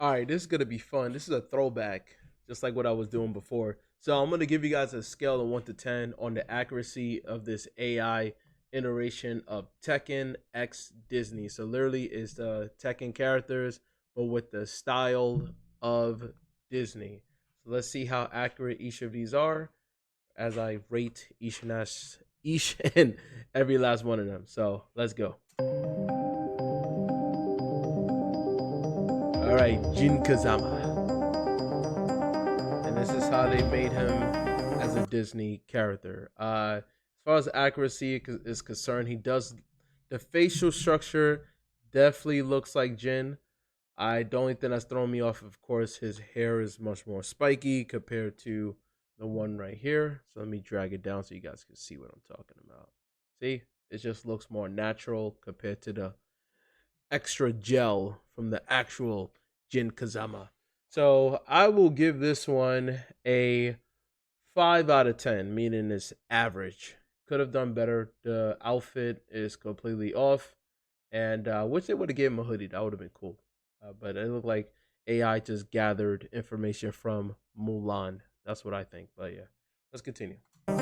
All right, this is gonna be fun. This is a throwback, just like what I was doing before. So I'm gonna give you guys a scale of 1 to 10 on the accuracy of this AI iteration of Tekken X Disney. So literally, it's the Tekken characters, but with the style of Disney. So let's see how accurate each of these are as I rate each and every last one of them. So let's go. All right, Jin Kazama. And this is how they made him as a Disney character. As far as accuracy is concerned, he does the facial structure definitely looks like Jin. The only thing that's throwing me off, of course, his hair is much more spiky compared to the one right here. So let me drag it down so you guys can see what I'm talking about. See, it just looks more natural compared to the extra gel from the actual Jin Kazama. So I will give this one a 5 out of 10, meaning it's average. Could have done better. The outfit is completely off, and wish they would have gave him a hoodie. That would have been cool. But it looked like AI just gathered information from Mulan. That's what I think. But yeah, let's continue. All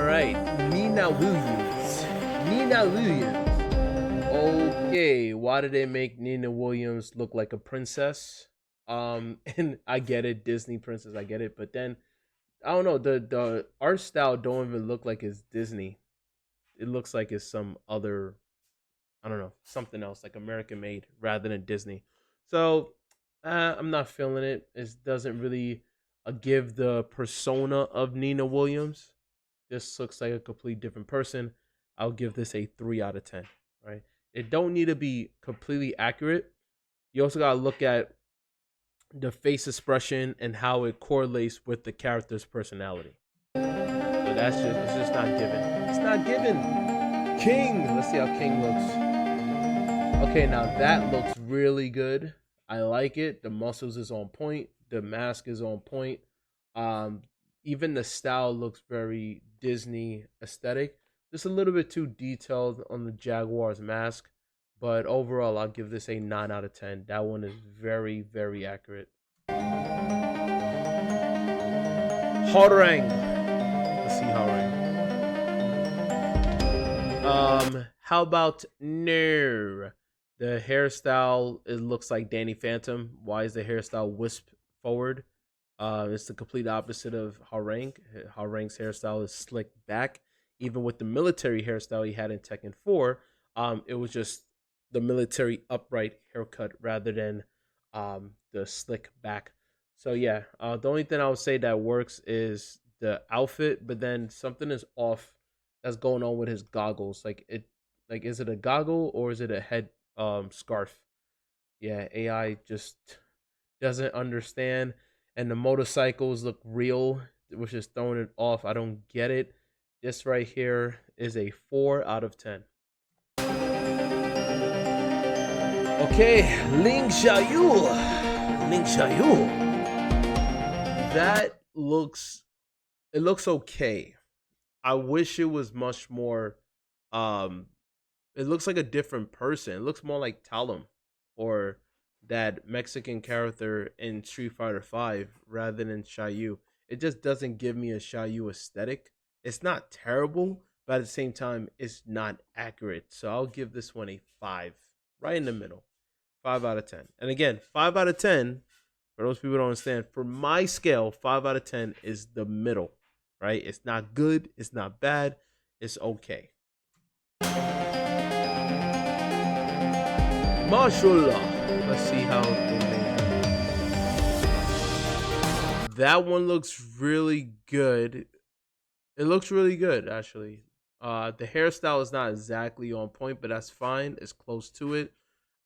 right, Nina Williams. Nina Williams. Okay, why did they make Nina Williams look like a princess? And I get it, Disney princess, I get it, but then I don't know, the art style don't even look like it's Disney. It looks like it's some other, I don't know, something else, like American made rather than Disney. So I'm not feeling it. It doesn't really give the persona of Nina Williams. This looks like a complete different person. I'll give this a 3 out of 10. Right? It don't need to be completely accurate. You also gotta look at the face expression and how it correlates with the character's personality. So that's just it's just not given. It's not given. King. Let's see how King looks. Okay, now that looks really good. I like it. The muscles is on point. The mask is on point. Um, Even the style looks very Disney aesthetic. Just a little bit too detailed on the Jaguar's mask, but overall, I'll give this a 9 out of 10. That one is very, very accurate. Horang. Let's see Horang. How about no? The hairstyle, it looks like Danny Phantom. Why is the hairstyle wisp forward? It's the complete opposite of Harang. Harang's hairstyle is slicked back. Even with the military hairstyle he had in Tekken 4, it was just the military upright haircut rather than the slick back. So yeah, the only thing I would say that works is the outfit, but then something is off that's going on with his goggles. Like is it a goggle or is it a head scarf? Yeah, AI just doesn't understand, and the motorcycles look real, which is throwing it off. I don't get it. This right here is a 4 out of 10. Okay, Ling Xiaoyu. Ling Xiaoyu. That looks it looks okay. I wish it was much more um it looks like a different person. It looks more like Talum or that Mexican character in Street Fighter 5 rather than Xiaoyu. It just doesn't give me a Xiaoyu aesthetic. It's not terrible, but at the same time, it's not accurate. So I'll give this one a 5, right in the middle. 5 out of 10. And again, 5 out of 10, for those people who don't understand, for my scale, 5 out of 10 is the middle, right? It's not good, it's not bad, it's okay. Mashallah. Let's see how they made it. That one looks really good. It looks really good, actually. The hairstyle is not exactly on point, but that's fine. It's close to it.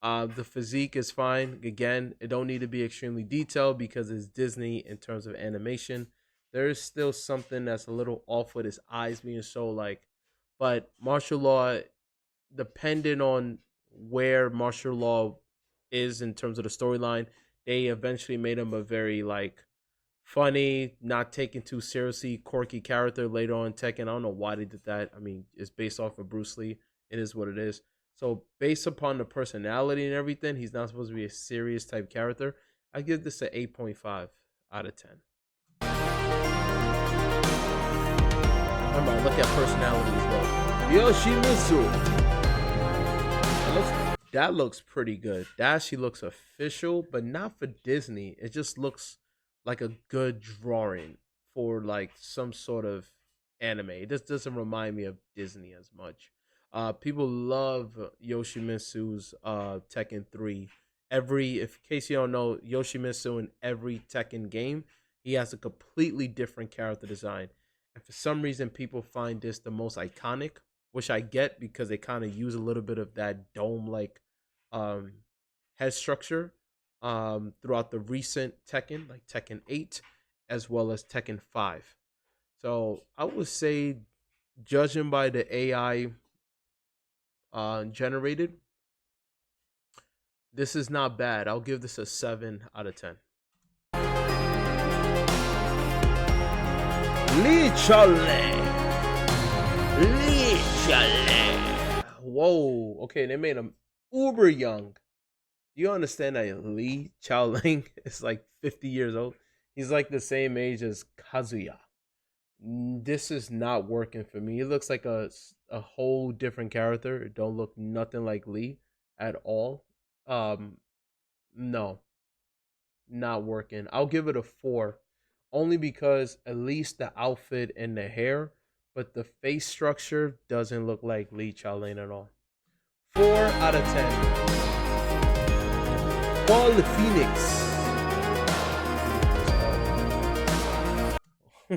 The physique is fine. Again, it don't need to be extremely detailed because it's Disney in terms of animation. There is still something that's a little off with his eyes being so like, but martial law, depending on where martial law is in terms of the storyline, they eventually made him a very like funny, not taken too seriously, quirky character later on in Tekken. I don't know why they did that. I mean, it's based off of Bruce Lee. It is what it is. So based upon the personality and everything, he's not supposed to be a serious type character. I give this an 8.5 out of 10. Remember, I look at personality as well. Yoshimitsu. That looks pretty good. That actually looks official, but not for Disney. It just looks like a good drawing for like some sort of anime. It just doesn't remind me of Disney as much. People love Yoshimitsu's Tekken 3. In case you don't know, Yoshimitsu in every Tekken game, he has a completely different character design. And for some reason people find this the most iconic, which I get because they kind of use a little bit of that dome like um, head structure throughout the recent Tekken, like Tekken 8, as well as Tekken 5. So I would say, judging by the AI generated, this is not bad. I'll give this a 7 out of 10. Lichale. Whoa. Okay, they made him uber young. Do you understand that Li Chaoling is like 50 years old? He's like the same age as Kazuya. This is not working for me. He looks like a whole different character. It don't look nothing like Lee at all. No, not working. I'll give it a 4, only because at least the outfit and the hair, but the face structure doesn't look like Lee Chaoling at all. 4 out of 10. Paul the Phoenix.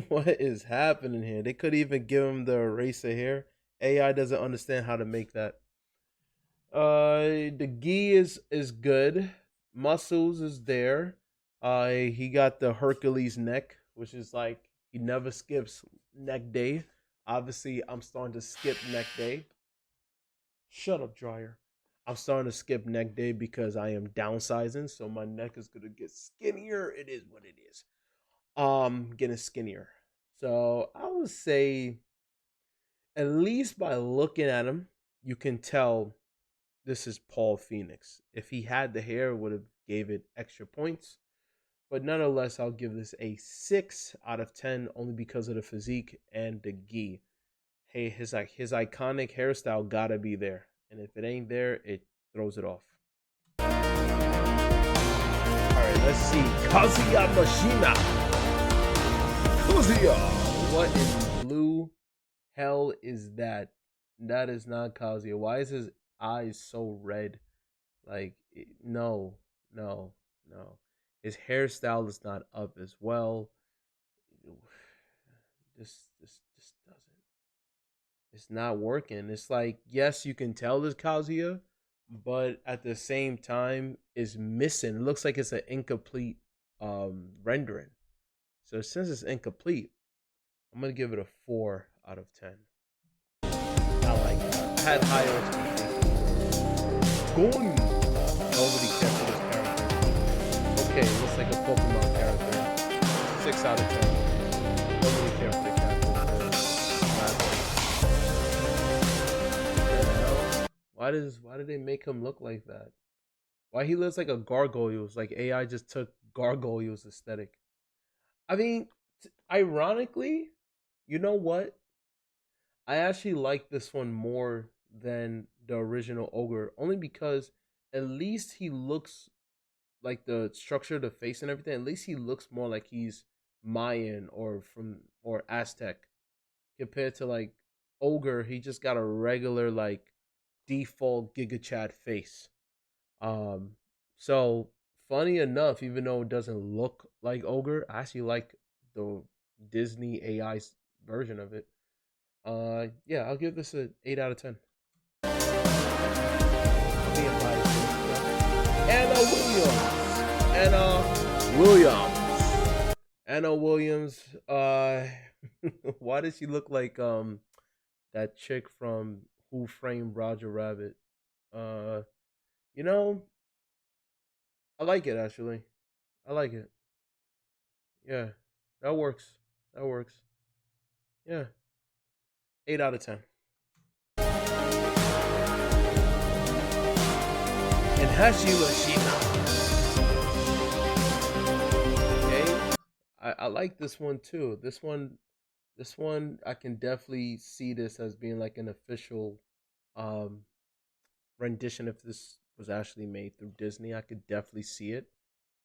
What is happening here? They could even give him the eraser hair. AI doesn't understand how to make that. The gi is good. Muscles is there. He got the Hercules neck, which is like he never skips neck day. Obviously, I'm starting to skip neck day. Shut up, dryer. I'm starting to skip neck day because I am downsizing, so my neck is gonna get skinnier. It is what it is. Getting skinnier. So I would say, at least by looking at him, you can tell this is Paul Phoenix. If he had the hair, would have gave it extra points. But nonetheless, I'll give this a 6 out of 10, only because of the physique and the gi. Hey, his iconic hairstyle gotta be there, and if it ain't there, it throws it off. All right, let's see. Kazuya Mashima. Kazuya. What in blue hell is that? That is not Kazuya. Why is his eyes so red? Like, no. His hairstyle is not up as well. This doesn't. It's not working. It's like, yes, you can tell it's Kazuya, but at the same time, it's missing. It looks like it's an incomplete rendering. So since it's incomplete, I'm gonna give it a 4 out of 10. I like it. I had higher expectations. Going. Nobody cares for this character. Okay, looks like a Pokemon character. 6 out of 10. Nobody cares for the character. Why did they make him look like that? Why he looks like a Gargoyles? Like AI just took Gargoyles aesthetic. I mean, ironically, you know what? I actually like this one more than the original Ogre, only because at least he looks like the structure of the face and everything. At least he looks more like he's Mayan or Aztec, compared to like Ogre. He just got a regular like default Giga Chad face. So funny enough, even though it doesn't look like Ogre, I actually like the Disney AI version of it. Yeah, I'll give this an 8 out of 10. Being biased. Anna Williams. Why does she look like that chick from Who Framed Roger Rabbit? You know, I like it actually. I like it. Yeah, that works. That works. Yeah, 8 out of 10. Okay, I like this one too. This one I can definitely see this as being like an official um rendition if this was actually made through Disney. I could definitely see it.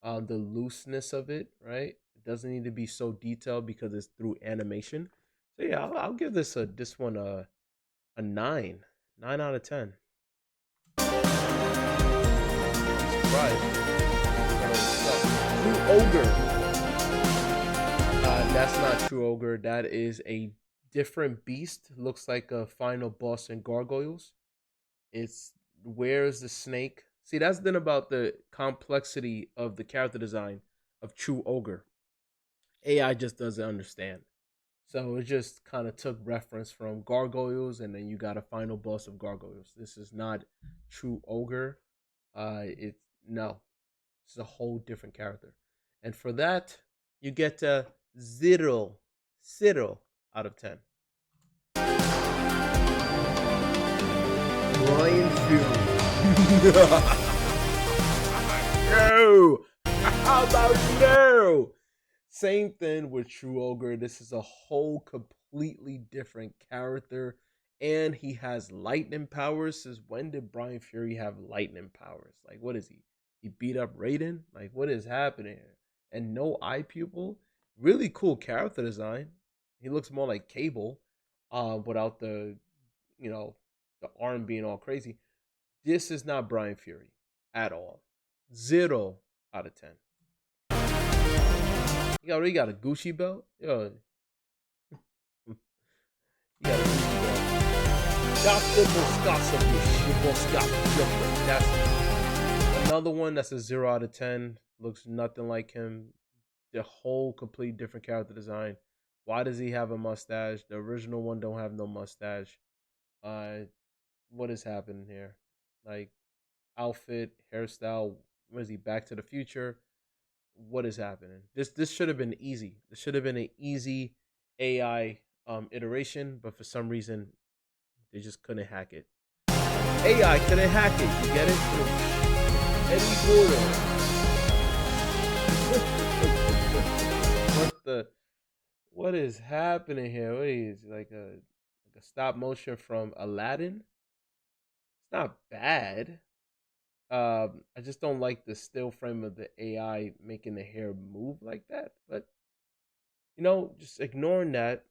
The looseness of it, right? It doesn't need to be so detailed because it's through animation. So yeah, I'll give this one a 9 out of 10. Surprised. True ogre. That's not true ogre. That is a different beast. Looks like a final boss in Gargoyles. It's where's the snake? See, that's then about the complexity of the character design of true ogre. AI just doesn't understand. So it just kind of took reference from Gargoyles, and then you got a final boss of Gargoyles. This is not true ogre. It's no, it's a whole different character, and for that you get a zero out of 10. Brian Fury. No. How about no? Same thing with True Ogre. This is a whole completely different character. And he has lightning powers. Since when did Brian Fury have lightning powers? Like, what is he? He beat up Raiden? Like, what is happening here? And no eye pupil. Really cool character design. He looks more like Cable, without the, you know, the arm being all crazy. This is not Brian Fury at all. 0 out of 10. You got a Gucci belt? Yo, you got a Gucci belt. That's another one that's a 0 out of 10. Looks nothing like him. The whole complete different character design. Why does he have a mustache? The original one don't have no mustache. What is happening here? Like, outfit, hairstyle. What is he? Back to the Future? What is happening? This should have been easy. This should have been an easy AI iteration, but for some reason they just couldn't hack it. AI couldn't hack it. You get it? Eddie Gordo. What the? What is happening here? What is like a stop motion from Aladdin? It's not bad. I just don't like the still frame of the AI making the hair move like that. But just ignoring that,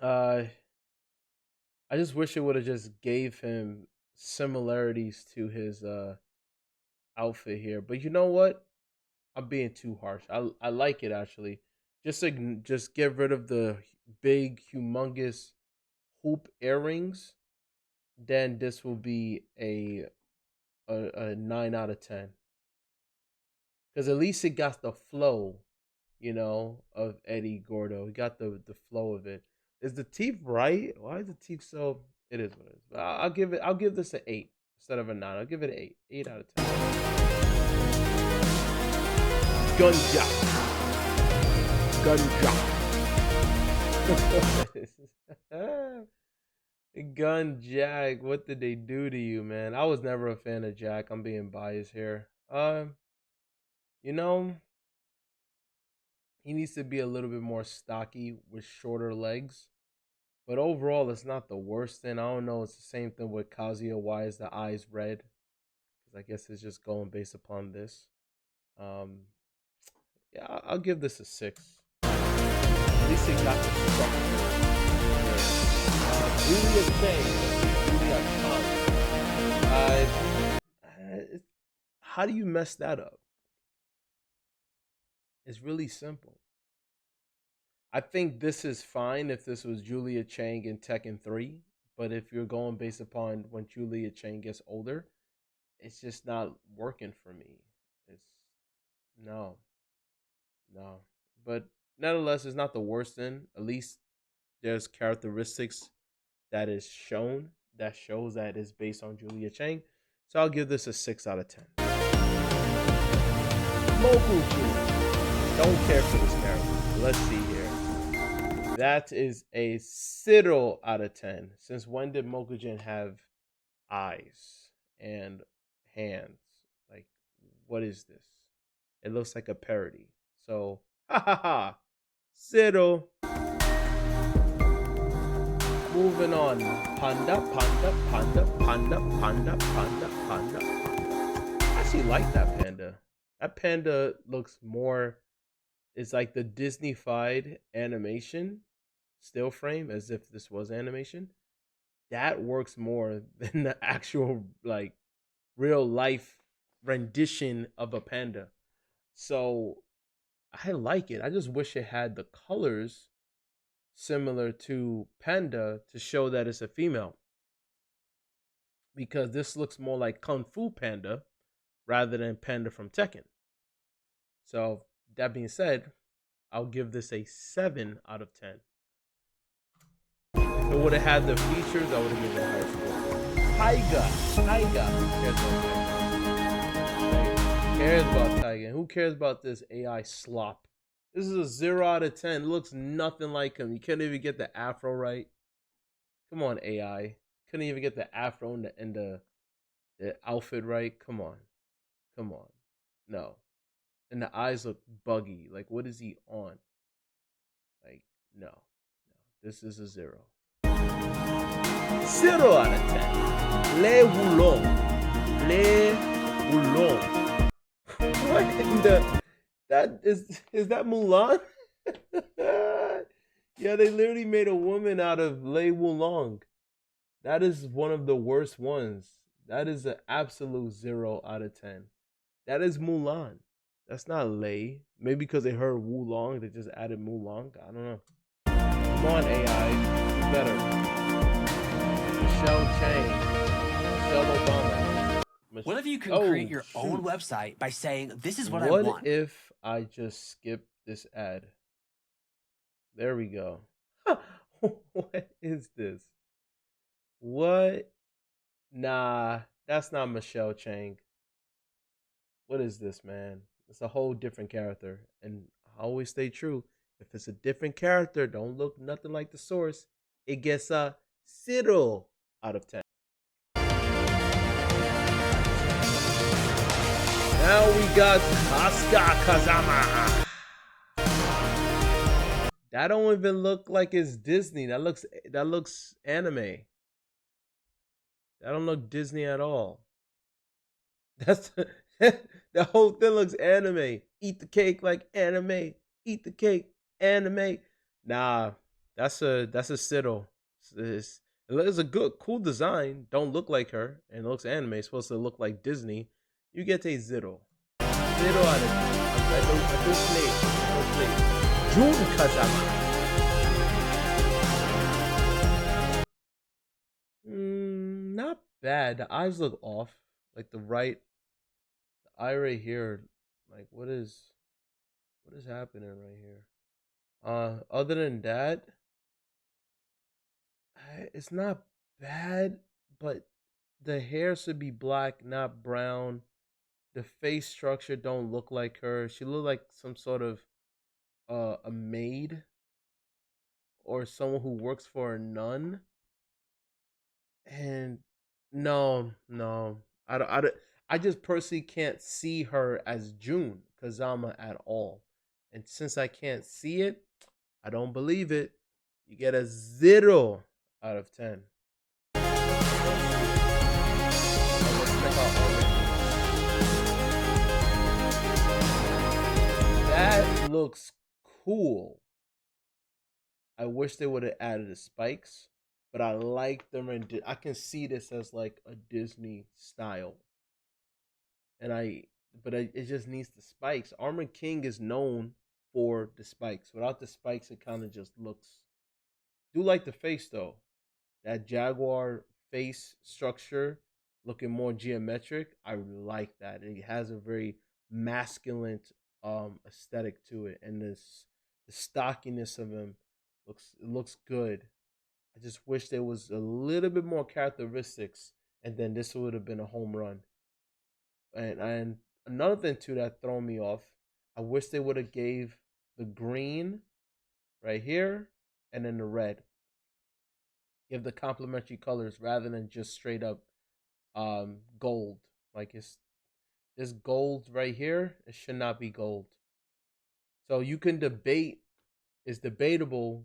I just wish it would have just gave him similarities to his outfit here. But you know what? I'm being too harsh. I like it actually. Just get rid of the big, humongous hoop earrings. Then this will be a 9 out of 10. Because at least it got the flow, of Eddie Gordo. He got the flow of it. Is the teeth right? Why is the teeth so? It is what it is. But I'll give this an 8 instead of a 9. I'll give it an 8. 8 out of 10. Gunja. Gun Jack, what did they do to you, man? I was never a fan of Jack. I'm being biased here. You know, he needs to be a little bit more stocky with shorter legs. But overall, it's not the worst thing. I don't know. It's the same thing with Kazuya. Why is the eyes red? Because I guess it's just going based upon this. Yeah, I'll give this a 6. At least it got the structure. Julia Chang, Julia Khan. How do you mess that up? It's really simple. I think this is fine if this was Julia Chang in Tekken 3, but if you're going based upon when Julia Chang gets older, it's just not working for me. It's no, no. But nonetheless, it's not the worst thing. At least there's characteristics that is shown that shows that it's based on Julia Chang. So I'll give this a 6 out of 10. Mokuji. Don't care for this character. Let's see here. That is a 0 out of 10. Since when did Mokujin have eyes? And hands. Like, what is this? It looks like a parody. So, ha ha ha. Zero. Moving on. Panda, panda, panda, panda, panda, panda, panda. I actually like that panda. That panda looks more. It's like the Disney-fied animation still frame, as if this was animation. That works more than the actual like real life rendition of a panda. So I like it. I just wish it had the colors similar to panda to show that it's a female, because this looks more like Kung Fu Panda rather than Panda from Tekken. So that being said, I'll give this a 7 out of 10. If it would have had the features, I would have given it a higher score. Tiger. Who cares about Tiger? Who cares about this AI slop? This is a 0 out of 10. It looks nothing like him. You can't even get the afro right. Come on, AI. Couldn't even get the afro and the outfit right. Come on. No. And the eyes look buggy. Like, what is he on? Like, no. This is a 0. 0 out of 10. Le Wulong. What in the... That is that Mulan? Yeah, they literally made a woman out of Lei Wulong. That is one of the worst ones. That is an absolute 0 out of 10. That is Mulan. That's not Lei. Maybe because they heard Wulong, they just added Mulan. I don't know. Come on, AI. Do better. Michelle Chang. Michelle Obama. What if you can create your own website by saying, this is what I want? What if I just skip this ad? There we go. What is this? What? Nah, that's not Michelle Chang. What is this, man? It's a whole different character. And I always stay true. If it's a different character, don't look nothing like the source. It gets a 0 out of 10. Now we got Asuka Kazama. That don't even look like it's Disney. That looks anime. That don't look Disney at all. That's the whole thing looks anime. Eat the cake like anime. Eat the cake, anime. Nah, that's a Siddle. It's a good, cool design. Don't look like her, and it looks anime. It's supposed to look like Disney. You get a 0. 0 out of 10. I don't play. Jun Kazama. Not bad. The eyes look off. Like the eye right here. Like what is happening right here? Other than that, it's not bad, but the hair should be black, not brown. The face structure don't look like her. She look like some sort of a maid or someone who works for a nun. And no, I just personally can't see her as June Kazama at all. And since I can't see it, I don't believe it. You get a 0 out of 10. That looks cool. I wish they would have added the spikes, but I like them. I can see this as like a Disney style, but it just needs the spikes. Armor King is known for the spikes. Without the spikes, it kind of just looks. Do like the face though, that jaguar face structure looking more geometric. I like that. It has a very masculine aesthetic to it, and the stockiness of him looks good. I just wish there was a little bit more characteristics, and then this would have been a home run. And another thing too that throw me off, I wish they would have gave the green right here and then the red. Give the complementary colors rather than just straight up gold Like it's this gold right here. It should not be gold. So you can debate. It's debatable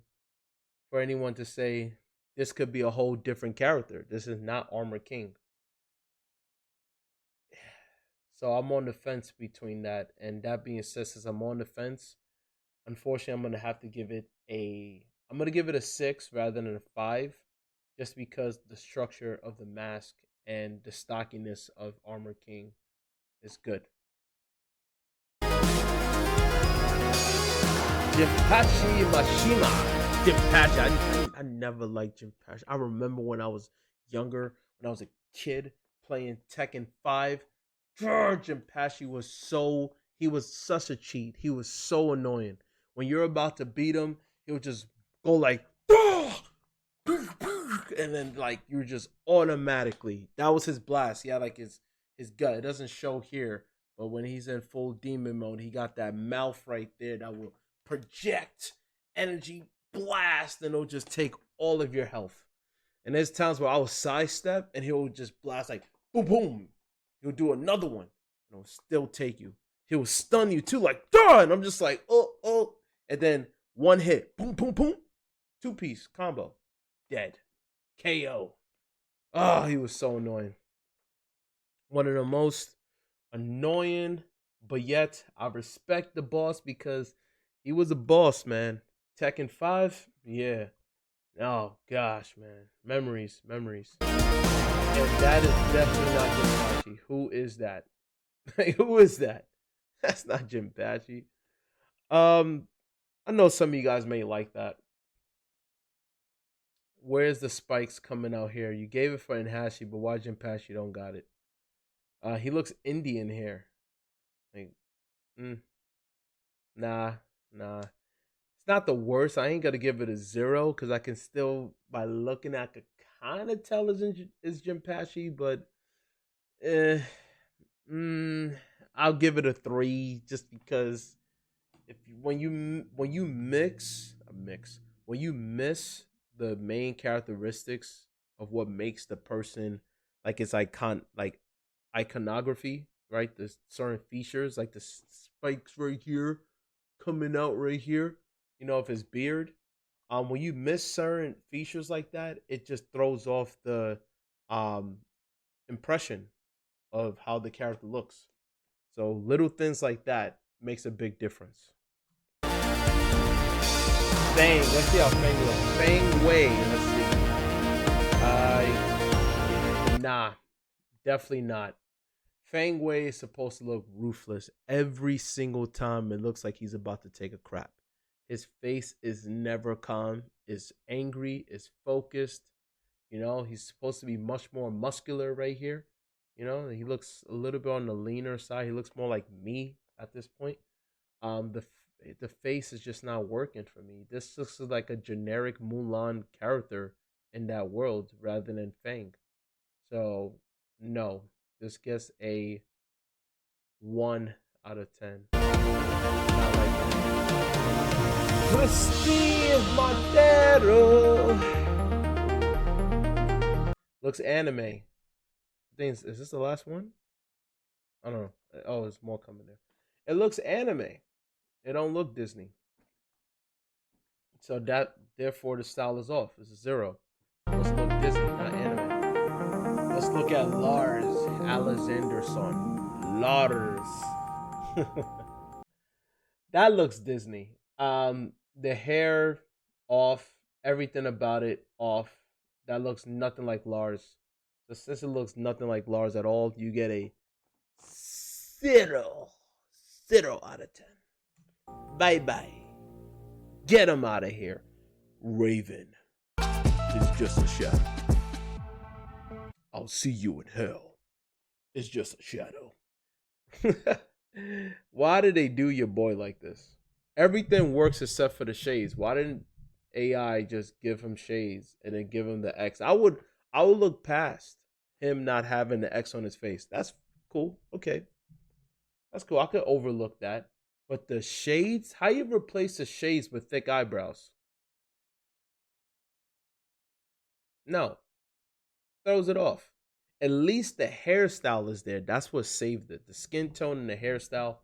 for anyone to say this could be a whole different character. This is not Armor King. So I'm on the fence between that. And that being said, since I'm on the fence, unfortunately, I'm gonna have to give it a. I'm gonna give it a 6 rather than a 5, just because the structure of the mask and the stockiness of Armor King is good. Jinpachi Mashima. Jinpachi. I never liked Jinpachi. I remember when I was younger, when I was a kid playing Tekken 5. Jinpachi he was such a cheat. He was so annoying. When you're about to beat him, he would just go like, and then like you're just automatically. That was his blast. He had like his gut. It doesn't show here, but when he's in full demon mode, he got that mouth right there that will project energy blast, and it'll just take all of your health. And there's times where I will sidestep, and he'll just blast like boom, boom. He'll do another one, and it'll still take you. He'll stun you too, like duh, and I'm just like oh, and then one hit, boom, boom, boom, 2-piece combo, dead, KO. Oh, he was so annoying. One of the most annoying, but yet I respect the boss because he was a boss, man. Tekken 5, yeah. Oh gosh, man, memories. And that is definitely not Jinpachi. Who is that? Who is that? That's not Jinpachi. I know some of you guys may like that. Where's the spikes coming out here? You gave it for Enhashi, but why Jinpachi don't got it? He looks Indian here. Like, nah. It's not the worst. I ain't gonna give it a 0 because I can still, by looking at, could kind of tell is Jinpachi, but I'll give it a 3 just because when you miss the main characteristics of what makes the person like its iconography, right? The certain features like the spikes right here coming out right here, of his beard. When you miss certain features like that, it just throws off the impression of how the character looks. So little things like that makes a big difference. Fang, let's see how Fang looks. Fang Wei, let's see. Nah, definitely not. Fang Wei is supposed to look ruthless every single time. It looks like he's about to take a crap. His face is never calm. Is angry. Is focused. He's supposed to be much more muscular right here. He looks a little bit on the leaner side. He looks more like me at this point. The face is just not working for me. This looks like a generic Mulan character in that world rather than Fang. So no, this gets a 1 out of 10. Not like that. Christine Montero looks anime. Is this the last one? I don't know. Oh, there's more coming there. It looks anime. It don't look Disney. So therefore the style is off. It's a 0. Let's look Disney, not anime. Let's look at Lars Alexanderson. Lars. That looks Disney. The hair off, everything about it off. That looks nothing like Lars. So since it looks nothing like Lars at all, you get a 0 out of 10. Bye. Get him out of here. Raven is just a shadow. I'll see you in hell. It's just a shadow. Why did they do your boy like this? Everything works except for the shades. Why didn't AI just give him shades and then give him the X? I would look past him not having the X on his face. That's cool. Okay. That's cool. I could overlook that. But the shades, how you replace the shades with thick eyebrows? No. Throws it off. at least the hairstyle is there. That's what saved it. The skin tone and the hairstyle.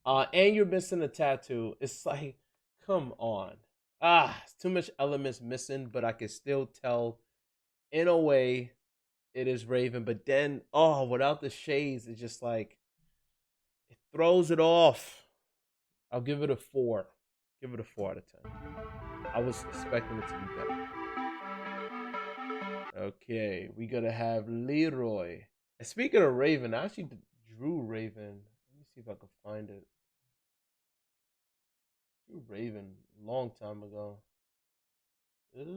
And you're missing a tattoo. It's like, come on. It's too much elements missing, but I can still tell in a way it is Raven. But then, without the shades, it's just like it throws it off. I'll give it a 4. Give it a 4 out of 10. I was expecting it to be better. Okay, we gotta have Leroy. And speaking of Raven, I actually drew Raven. Let me see if I can find it. Drew Raven a long time ago. This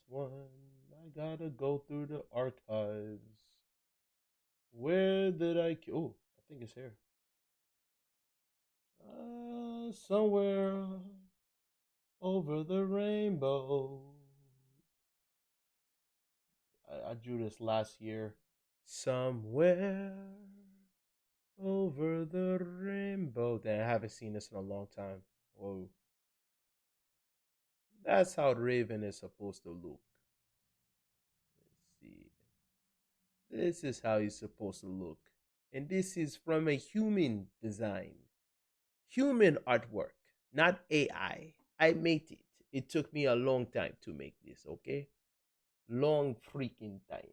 one. I gotta go through the archives. Where did I? Oh, I think it's here. Somewhere over the rainbow. I drew this last year. Somewhere over the rainbow. Damn, I haven't seen this in a long time. Whoa. That's how Raven is supposed to look. Let's see. This is how he's supposed to look. And this is from a human design. Human artwork, not AI. I made it. It took me a long time to make this, okay? Long freaking time.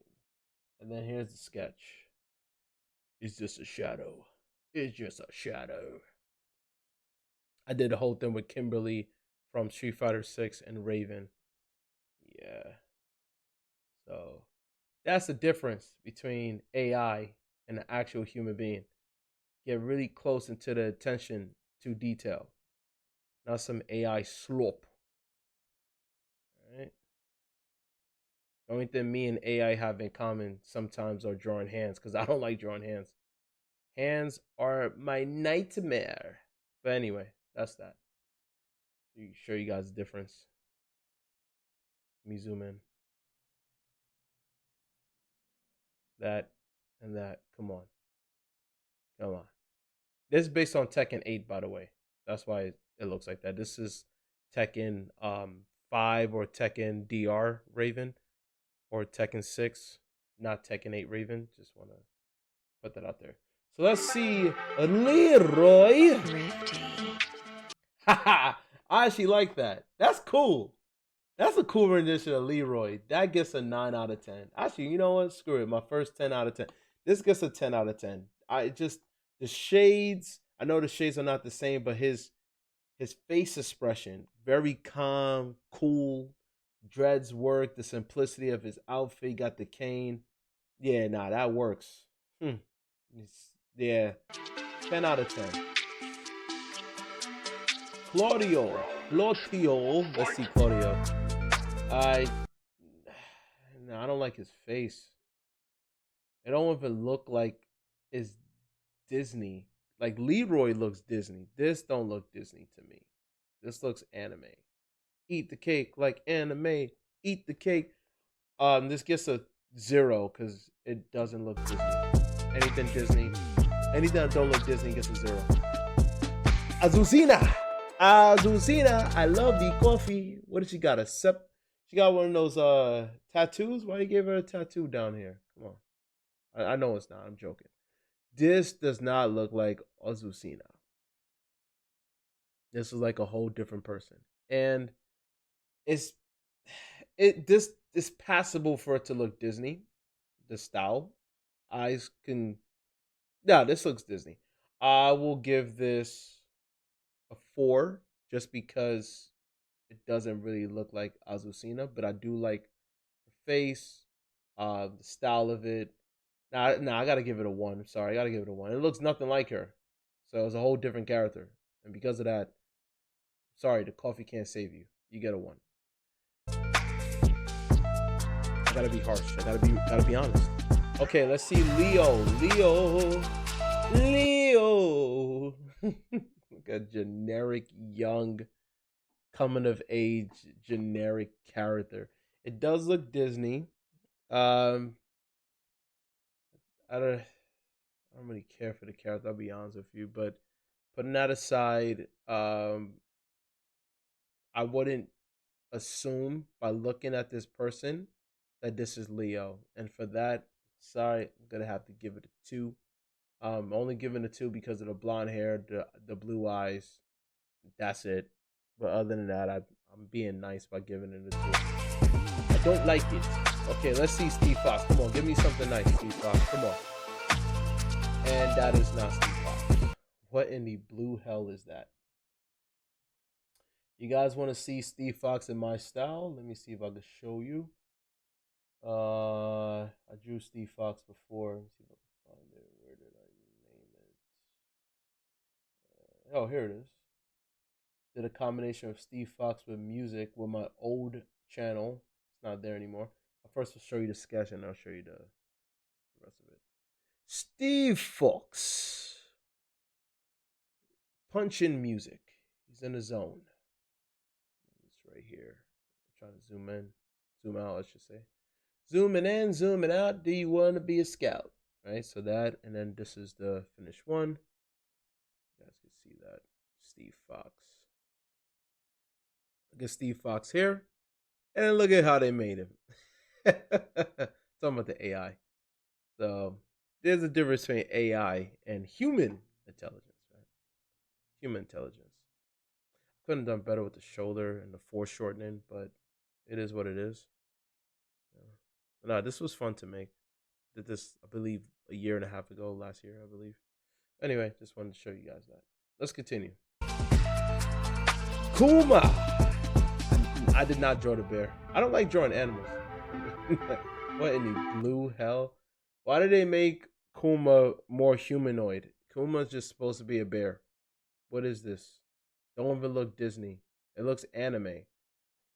And then here's the sketch. It's just a shadow. It's just a shadow. I did the whole thing with Kimberly from Street Fighter 6 and Raven. Yeah. So that's the difference between AI and an actual human being. Get really close into the attention to detail. Not some AI slop. All right. The only thing me and AI have in common sometimes are drawing hands, because I don't like drawing hands. Hands are my nightmare. But anyway, that's that. Show you guys the difference. Let me zoom in. That and that. Come on. Come on. This is based on Tekken 8, by the way. That's why it looks like that. This is Tekken 5 or Tekken DR Raven, or Tekken 6, not Tekken 8 Raven. Just want to put that out there. So let's see Leroy. Haha, I actually like that. That's cool. That's a cool rendition of Leroy. That gets a 9 out of 10. Actually, you know what? Screw it. My first 10 out of 10. This gets a 10 out of 10. I just, the shades, I know the shades are not the same, but his face expression, very calm, cool. Dreads work. The simplicity of his outfit, got the cane. Yeah, nah, that works. Yeah, 10 out of 10. Claudio. Let's see Claudio. I don't like his face. It don't even look like it's Disney. Like Leroy looks Disney. This don't look Disney to me. This looks anime. Eat the cake like anime. Eat the cake. This gets a 0 because it doesn't look Disney. Anything that don't look Disney gets a 0. Azucena, I love the coffee. What did she got? A sip? She got one of those tattoos. Why you gave her a tattoo down here? Come on. I know it's not. I'm joking. This does not look like Azucena. This is like a whole different person, and this passable for it to look Disney. The style, eyes can. Yeah, this looks Disney. I will give this a 4 just because it doesn't really look like Azucena, but I do like her face, the style of it. Nah, I gotta give it a 1. I'm sorry, I gotta give it a 1. It looks nothing like her, so it's a whole different character, and because of that, sorry, the coffee can't save you. You get a 1. I gotta be harsh. I gotta be honest. Okay, let's see Leo. Like a generic young coming of age generic character. It does look Disney. I don't really care for the character, I'll be honest with you, but putting that aside, I wouldn't assume by looking at this person that this is Leo, and for that, sorry, I'm gonna have to give it a 2. Only giving a 2 because of the blonde hair, the blue eyes. That's it. But other than that, I'm being nice by giving it a 2. I don't like it. Okay, let's see Steve Fox. Come on, give me something nice, Steve Fox. Come on. And that is not Steve Fox. What in the blue hell is that? You guys want to see Steve Fox in my style? Let me see if I can show you. I drew Steve Fox before. Let me see if I can find it. Where did I name it? Oh, here it is. Did a combination of Steve Fox with music with my old channel. It's not there anymore. I'll first show you the sketch and I'll show you the rest of it. Steve Fox. Punch in music. He's in the zone. It's right here. I'm trying to zoom in. Zoom out, I should say. Zooming in, zooming out. Do you want to be a scout? Right, so that, and then this is the finished one. You guys can see that. Steve Fox. Look at Steve Fox here. And look at how they made him. Talking about the AI. So there's a difference between AI and human intelligence, right? Human intelligence. Couldn't have done better with the shoulder and the foreshortening, but it is what it is. No, this was fun to make. Did this, I believe, a year and a half ago, last year, I believe. Anyway, just wanted to show you guys that. Let's continue. Kuma! I did not draw the bear. I don't like drawing animals. What in the blue hell? Why did they make Kuma more humanoid? Kuma's just supposed to be a bear. What is this? Don't even look Disney. It looks anime.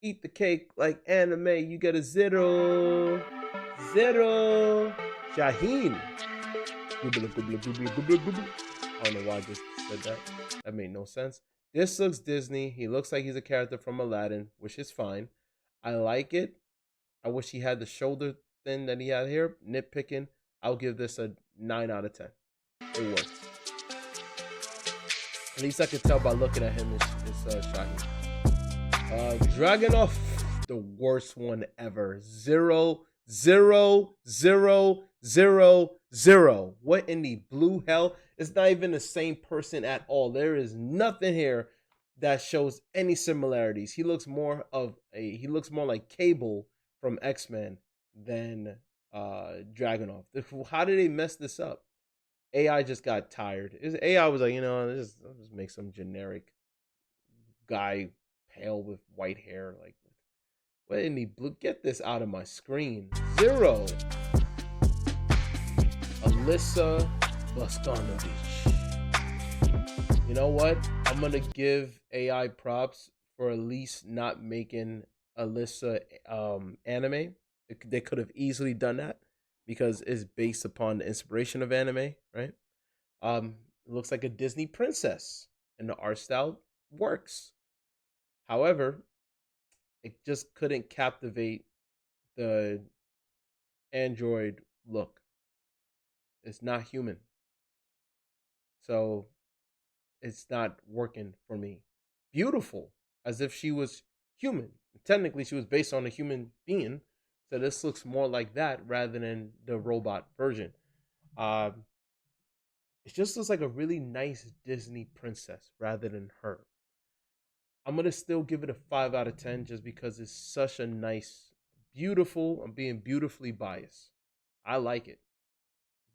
Eat the cake like anime. You get a 0. 0. Shaheen. I don't know why I just said that. That made no sense. This looks Disney. He looks like he's a character from Aladdin, which is fine. I like it. I wish he had the shoulder thing that he had here. Nitpicking. I'll give this a 9 out of 10. It works. At least I could tell by looking at him it's Shaheen. Dragunov, the worst one ever. 0, 0, 0, 0, 0. What in the blue hell? It's not even the same person at all. There is nothing here that shows any similarities. He looks more like Cable from X-Men than Dragunov. How did they mess this up? AI just got tired. AI was like, I'll just make some generic guy pale with white hair. Like, what in the blue? Get this out of my screen. 0. Alyssa Boskanovich. You know what? I'm gonna give AI props for at least not making Alyssa anime. They could have easily done that because it's based upon the inspiration of anime, right? It looks like a Disney princess, and the art style works. However, it just couldn't captivate the android look. It's not human. So it's not working for me. Beautiful, as if she was human. Technically, she was based on a human being. So this looks more like that rather than the robot version. It just looks like a really nice Disney princess rather than her. I'm going to still give it a 5 out of 10 just because it's such a nice, beautiful, I'm being beautifully biased. I like it.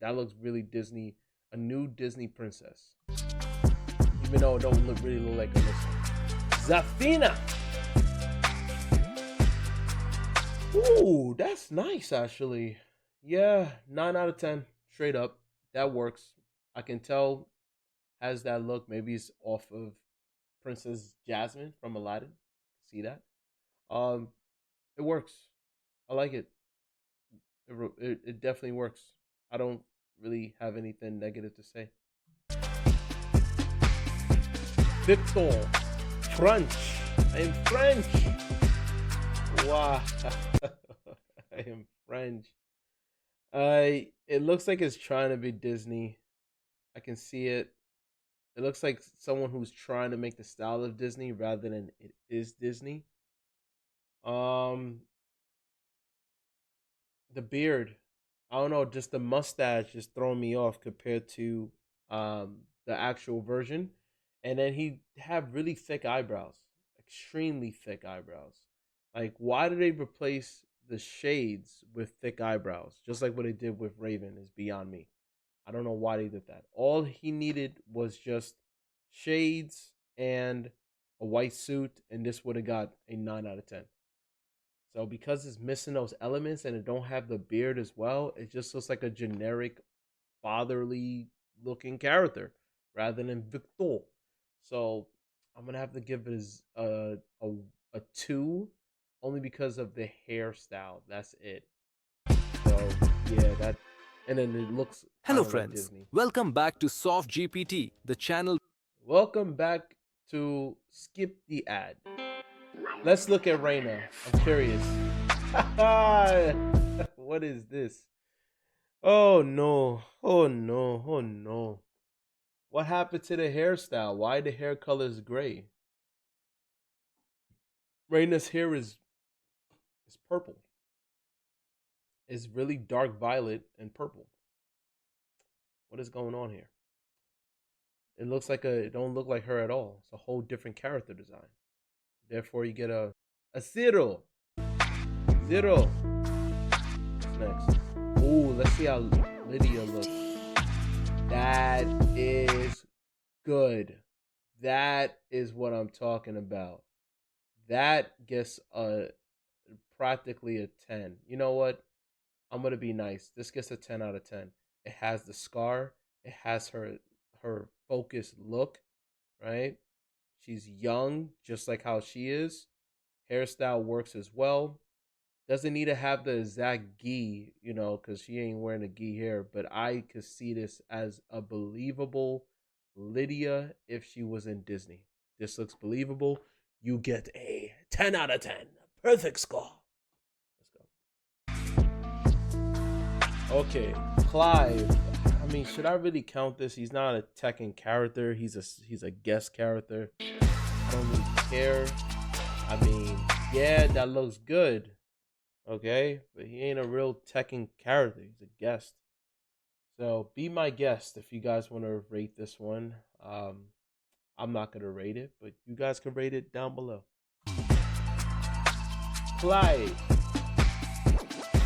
That looks really Disney, a new Disney princess. Even though it don't really look like Alyssa. Zafina! Ooh, that's nice actually. Yeah, 9 out of 10. Straight up. That works. I can tell has that look. Maybe it's off of Princess Jasmine from Aladdin. See that? It works. I like it. It definitely works. I don't really have anything negative to say. Victor, French. I am French. Wow. I am French. It looks like it's trying to be Disney. I can see it. It looks like someone who's trying to make the style of Disney rather than it is Disney. The beard, I don't know, just the mustache just throwing me off compared to the actual version. And then he have really thick eyebrows, extremely thick eyebrows. Like, why did they replace the shades with thick eyebrows? Just like what they did with Raven is beyond me. I don't know why they did that. All he needed was just shades and a white suit, and this would have got a 9 out of 10. So because it's missing those elements and it don't have the beard as well, it just looks like a generic fatherly looking character rather than Victor. So I'm gonna have to give it a 2, only because of the hairstyle. That's it. So yeah, that, and then it looks Hello kind of like friends, Disney. welcome back to Soft GPT, the channel. Welcome back to Skip the Ad. Let's look at Reina. I'm curious. What is this? Oh no. Oh no. Oh no. What happened to the hairstyle? Why the hair color is gray? Reina's hair is purple. It's really dark violet and purple. What is going on here? It looks like it don't look like her at all. It's a whole different character design. Therefore, you get a 0. 0. What's next? Ooh, let's see how Lydia looks. That is good. That is what I'm talking about. That gets practically a 10. You know what? I'm gonna be nice. This gets a 10 out of 10. It has the scar. It has her focused look, right? She's young, just like how she is. Hairstyle works as well. Doesn't need to have the exact gi, because she ain't wearing a gi hair. But I could see this as a believable Lydia if she was in Disney. This looks believable. You get a 10 out of 10. Perfect score. Let's go. Okay, Clive. I mean, should I really count this? He's not a Tekken character. He's a guest character. I don't really care. I mean, yeah, that looks good. Okay, but he ain't a real Tekken character. He's a guest. So be my guest if you guys want to rate this one. I'm not gonna rate it, but you guys can rate it down below. Clyde.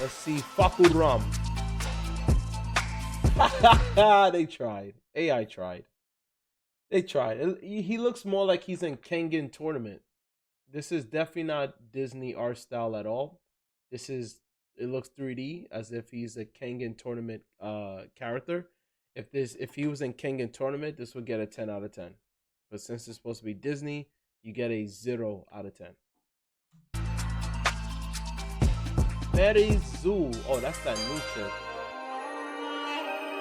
Let's see, Fakuram. They tried. AI tried. They tried. He looks more like he's in Kengan Tournament. This is definitely not Disney art style at all. It looks 3D, as if he's a Kengan Tournament character. If he was in Kengan Tournament, this would get a 10 out of 10. But since it's supposed to be Disney, you get a 0 out of 10. Mary Zoo. Oh, that's that new chick.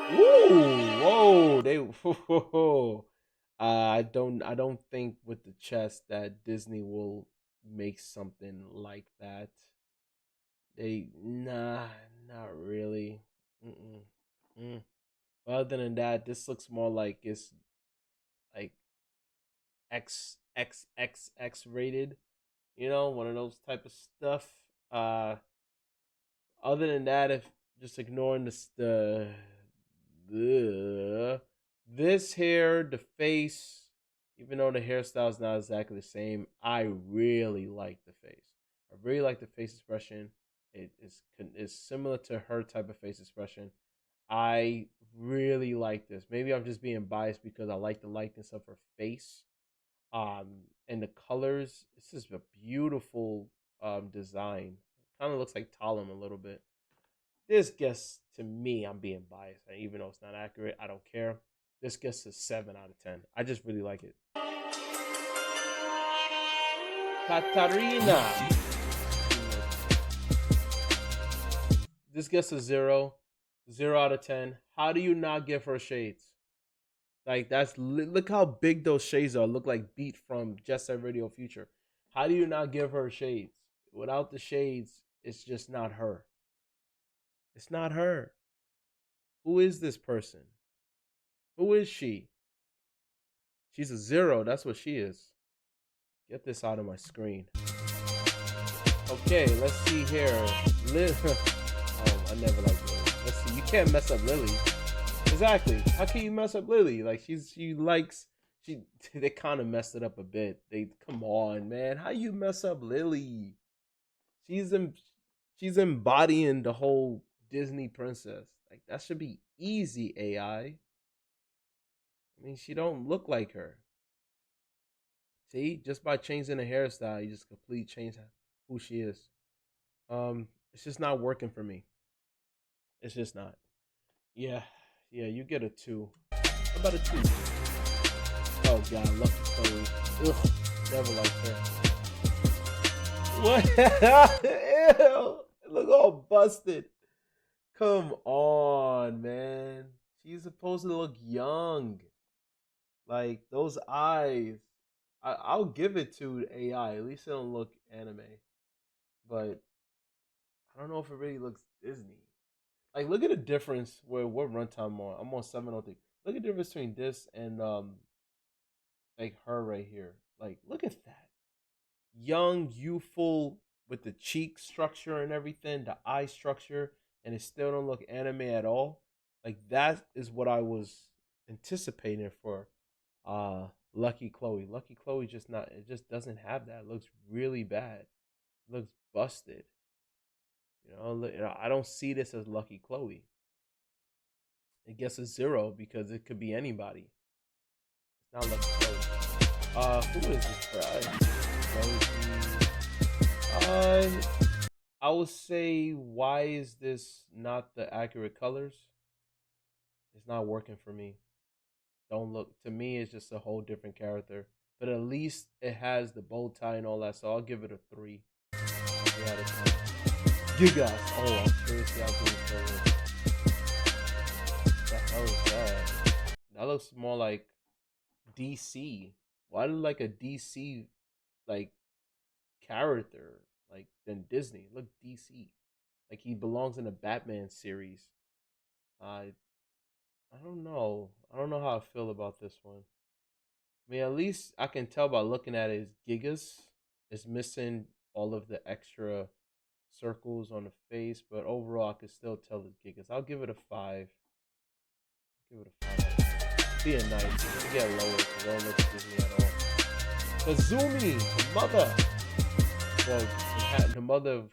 Ooh, whoa, I don't think with the chest that Disney will make something like that. Not really. But other than that, this looks more like it's like XXXX rated. One of those type of stuff. Other than that, if just ignoring this hair, the face, even though the hairstyle is not exactly the same, I really like the face. I really like the face expression. It is similar to her type of face expression. I really like this. Maybe I'm just being biased because I like the likeness of her face. And the colors. This is a beautiful design. Kind of looks like Talim a little bit. This gets, to me, I'm being biased. Even though it's not accurate, I don't care. This gets a 7 out of 10. I just really like it. Katarina. This gets a 0. 0 out of 10. How do you not give her shades? Like, look how big those shades are. Look like Beat from Jet Set Radio Future. How do you not give her shades? Without the shades, it's just not her. It's not her. Who is this person? Who is she? She's a 0. That's what she is. Get this out of my screen. Okay, let's see here. Oh I never liked Lily. Let's see. You can't mess up Lily. Exactly. How can you mess up Lily? Like they kind of messed it up a bit. Come on, man. How you mess up Lily? She's embodying the whole Disney princess. Like that should be easy, AI. I mean, she don't look like her. See, just by changing the hairstyle, you just completely change who she is. It's just not working for me. It's just not. Yeah, you get a 2. How about a 2? Oh god, Lucky Chloe. Ugh, never liked her. What? Ew, look all busted. Come on, man. She's supposed to look young. Like those eyes. I'll give it to AI. At least it don't look anime. But I don't know if it really looks Disney. Like, look at the difference. What runtime I'm on 703. Look at the difference between this and like her right here. Like, look at that. Young, youthful, with the cheek structure and everything, the eye structure, and it still don't look anime at all. Like, that is what I was anticipating for Lucky Chloe. Lucky Chloe just not. It just doesn't have that. It looks really bad. It looks busted. You know, I don't see this as Lucky Chloe. It gets a 0 because it could be anybody. It's not Lucky Chloe. Who is this guy? I would say, why is this not the accurate colors? It's not working for me. Don't look, to me, it's just a whole different character. But at least it has the bow tie and all that, so I'll give it a 3. 3 out of 10. Gigas. Oh, I'm curious how good it is. What the hell is that? That looks more like DC. Why do like a DC like character like than Disney? Look DC. Like he belongs in a Batman series. I don't know. I don't know how I feel about this one. I mean, at least I can tell by looking at it, Gigas is missing all of the extra circles on the face, but overall I can still tell it's Gigas. I'll give it a 5. Give it a 5. Being nice. To get lower because it don't look Disney at all. Kazumi, the mother. Well, the mother of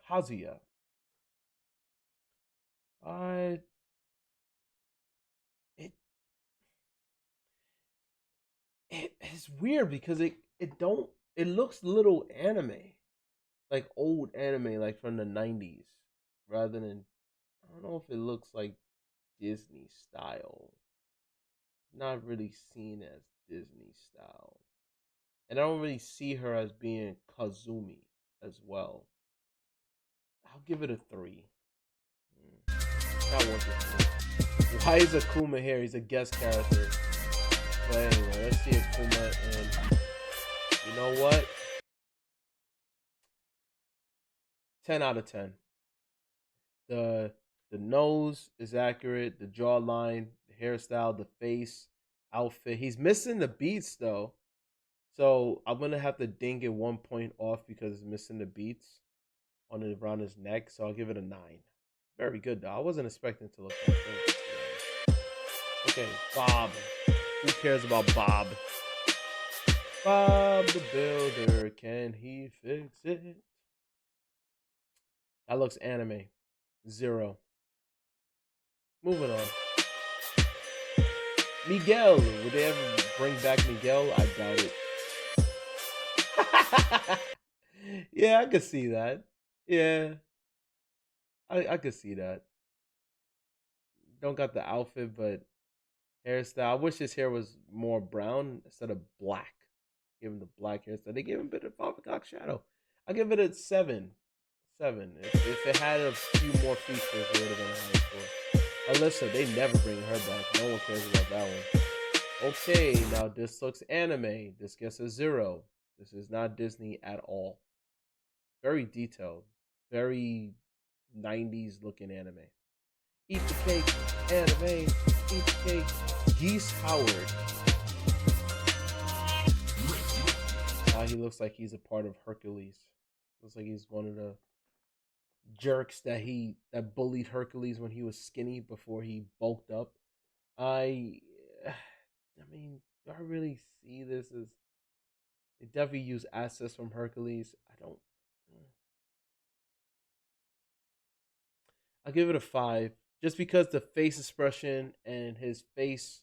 Kazuya. It's weird because it looks little anime. Like old anime, like from the 90s, rather than, I don't know if it looks like Disney style. Not really seen as Disney style. And I don't really see her as being Kazumi as well. I'll give it a 3. Not working for me. Why is Akuma here? He's a guest character. But anyway, let's see Akuma, and you know what? 10 out of 10. The nose is accurate, the jawline, the hairstyle, the face, outfit. He's missing the beats though. So I'm gonna have to ding it 1 point off because it's missing the beats around his neck. So I'll give it a 9. Very good though. I wasn't expecting to look that good. Okay, Bob. Who cares about Bob? Bob the Builder, can he fix it? That looks anime. 0. Moving on. Miguel. Would they ever bring back Miguel? I doubt it. Yeah, I could see that. Yeah. I could see that. Don't got the outfit, but hairstyle. I wish his hair was more brown instead of black. Give him the black hairstyle. They gave him a bit of Poppycock shadow. I give it a 7. 7. If it had a few more features, it would have been a high score. Alyssa, they never bring her back. No one cares about that one. Okay, now this looks anime. This gets a 0. This is not Disney at all. Very detailed. Very 90s looking anime. Eat the cake, anime. Eat the cake. Geese Howard. He looks like he's a part of Hercules. Looks like he's one of jerks that bullied Hercules when he was skinny before he bulked up. I I mean, do I really see this as they definitely use assets from Hercules? I don't. I'll give it a 5 just because the face expression and his face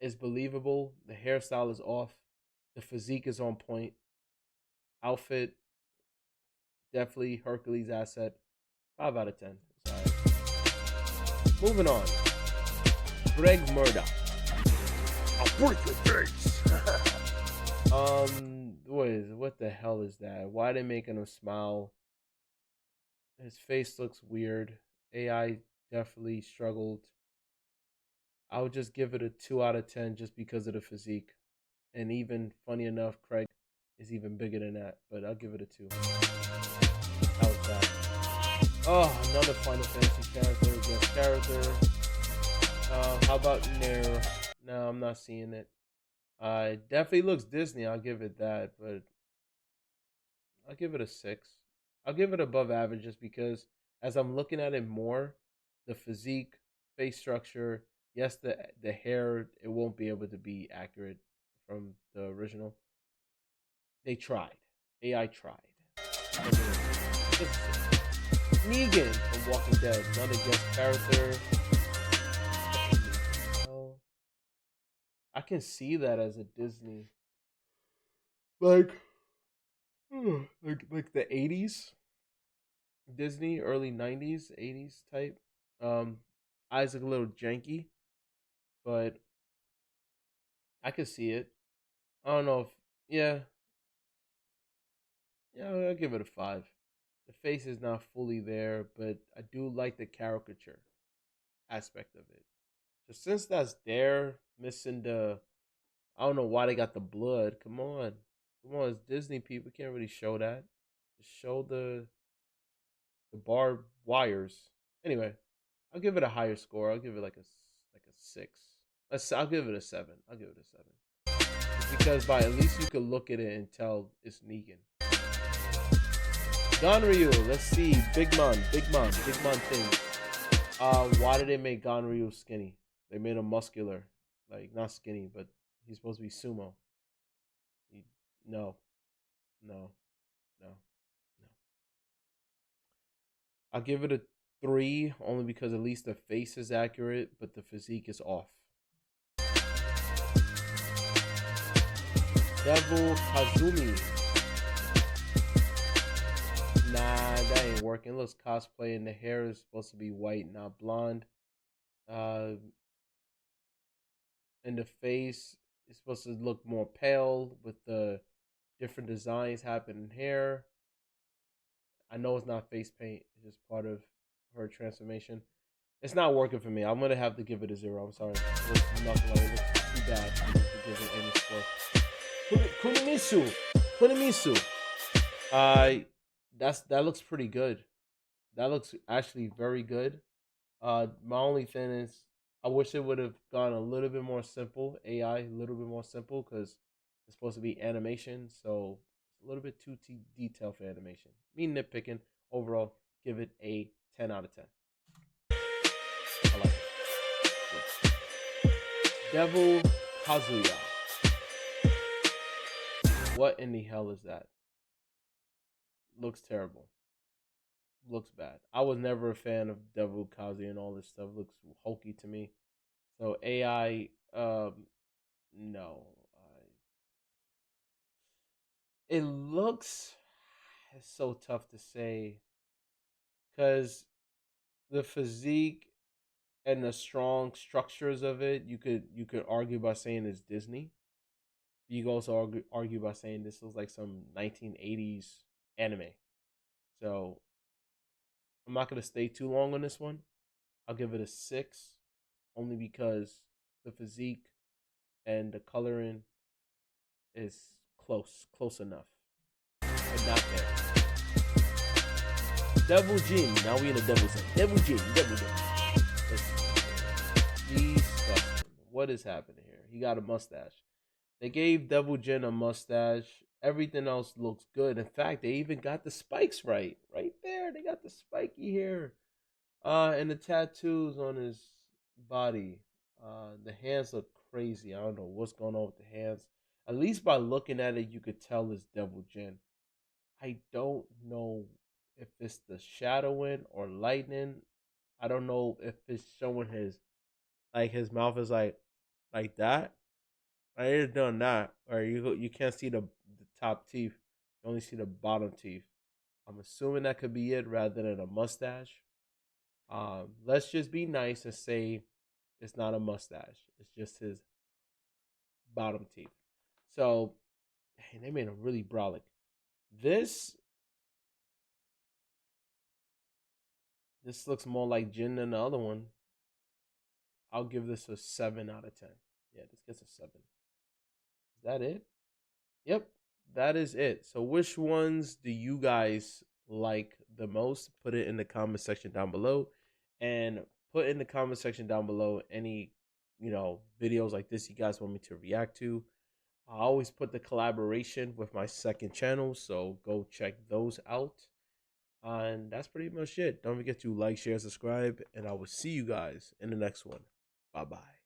is believable. The hairstyle is off. The physique is on point. Outfit definitely Hercules asset. 5 out of 10. Sorry. Moving on. Greg Murdoch. I'll break your face. What the hell is that? Why are they making him smile? His face looks weird. AI definitely struggled. I would just give it a 2 out of 10 just because of the physique. And even funny enough, Craig is even bigger than that, but I'll give it a 2. That was bad. Oh, another Final Fantasy character, guest character. How about Nair? No, I'm not seeing it. It definitely looks Disney. I'll give it that, but I'll give it a 6. I'll give it above average just because as I'm looking at it more, the physique, face structure, yes, the hair, it won't be able to be accurate from the original. They tried. AI tried. Negan from Walking Dead, another guest character. I can see that as a Disney, like the 80s Disney, early 90s, 80s type. Eyes look a little janky, but I could see it. I don't know if yeah, I'll give it a 5. The face is not fully there, but I do like the caricature aspect of it. So since that's there, missing the I don't know why they got the blood. Come on. Come on, it's Disney people. Can't really show that. Just show the barbed wires. Anyway, I'll give it a higher score. I'll give it like a 6. I'll give it a 7. I'll give it a 7. Because by at least you could look at it and tell it's Negan. Ganryu, let's see. Big Man thing. Why did they make Ganryu skinny? They made him muscular. Like, not skinny, but he's supposed to be sumo. No. No. No. No. I'll give it a 3 only because at least the face is accurate, but the physique is off. Devil Kazumi. Nah, that ain't working. It looks cosplay and the hair is supposed to be white, not blonde. And the face is supposed to look more pale with the different designs happening here. I know it's not face paint. It's just part of her transformation. It's not working for me. I'm going to have to give it a 0. I'm sorry. It looks nothing like it. It looks too bad to give it any score. Kunimisu. That looks pretty good. That looks actually very good. My only thing is I wish it would have gone a little bit more simple, AI, a little bit more simple, because it's supposed to be animation, so it's a little bit too detailed for animation. Me nitpicking, overall, give it a 10 out of 10. I like it. Yeah. Devil Kazuya. What in the hell is that? Looks terrible. Looks bad. I was never a fan of Devil Kazuya and all this stuff. Looks hokey to me. So AI, no. It looks. It's so tough to say, because the physique and the strong structures of it, you could argue by saying it's Disney. You could also argue by saying this looks like some 1980s anime. So I'm not gonna stay too long on this one. I'll give it a 6, only because the physique and the coloring is close enough, but not there. Devil Jin. Now we in the Devil Zone. Devil Jin. Disgusting. What is happening here? He got a mustache. They gave Devil Jin a mustache Everything else looks good. In fact, they even got the spikes right there. They got the spiky hair, and the tattoos on his body. The hands look crazy. I don't know what's going on with the hands. At least by looking at it, you could tell it's Devil Jin. I don't know if it's the shadowing or lightning. I don't know if it's showing his mouth is like that. I ain't done that. Or you can't see the top teeth. You only see the bottom teeth. I'm assuming that could be it rather than a mustache. Let's just be nice and say it's not a mustache. It's just his bottom teeth. So, hey, they made him really brolic. This this looks more like Jin than the other one. I'll give this a 7 out of 10. Yeah, this gets a 7. Is that it? Yep, that is it. So, which ones do you guys like the most? Put it in the comment section down below, and put in the comment section down below any videos like this you guys want me to react to. I always put the collaboration with my second channel, so go check those out. And that's pretty much it. Don't forget to like, share, subscribe, and I will see you guys in the next one. Bye bye.